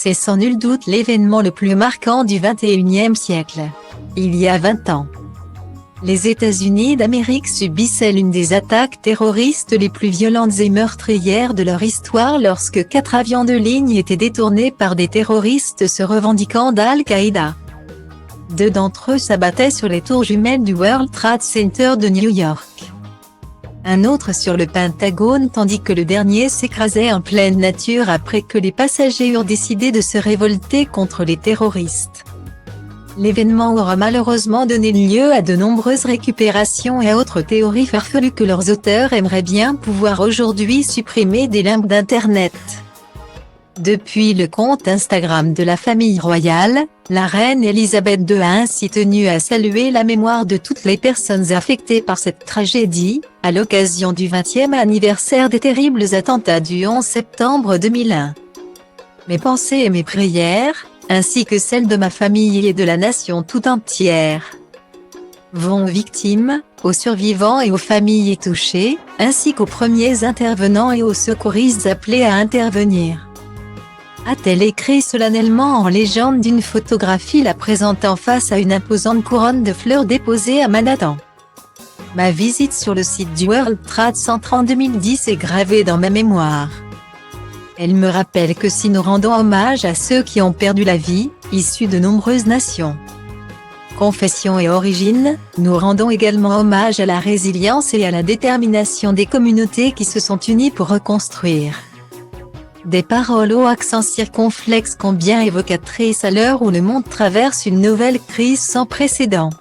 C'est sans nul doute l'événement le plus marquant du XXIe siècle. Il y a 20 ans, les États-Unis d'Amérique subissaient l'une des attaques terroristes les plus violentes et meurtrières de leur histoire lorsque 4 avions de ligne étaient détournés par des terroristes se revendiquant d'Al-Qaïda. 2 d'entre eux s'abattaient sur les tours jumelles du World Trade Center de New York. Un autre sur le Pentagone tandis que le dernier s'écrasait en pleine nature après que les passagers eurent décidé de se révolter contre les terroristes. L'événement aura malheureusement donné lieu à de nombreuses récupérations et à autres théories farfelues que leurs auteurs aimeraient bien pouvoir aujourd'hui supprimer des limbes d'Internet. Depuis le compte Instagram de la famille royale, la reine Elisabeth II a ainsi tenu à saluer la mémoire de toutes les personnes affectées par cette tragédie, à l'occasion du 20e anniversaire des terribles attentats du 11 septembre 2001. Mes pensées et mes prières, ainsi que celles de ma famille et de la nation tout entière, vont aux victimes, aux survivants et aux familles touchées, ainsi qu'aux premiers intervenants et aux secouristes appelés à intervenir. A-t-elle écrit solennellement en légende d'une photographie la présentant face à une imposante couronne de fleurs déposée à Manhattan. Ma visite sur le site du World Trade Center en 2010 est gravée dans ma mémoire. Elle me rappelle que si nous rendons hommage à ceux qui ont perdu la vie, issus de nombreuses nations, confessions et origines, nous rendons également hommage à la résilience et à la détermination des communautés qui se sont unies pour reconstruire. Des paroles au accent circonflexe combien évocatrices à l'heure où le monde traverse une nouvelle crise sans précédent.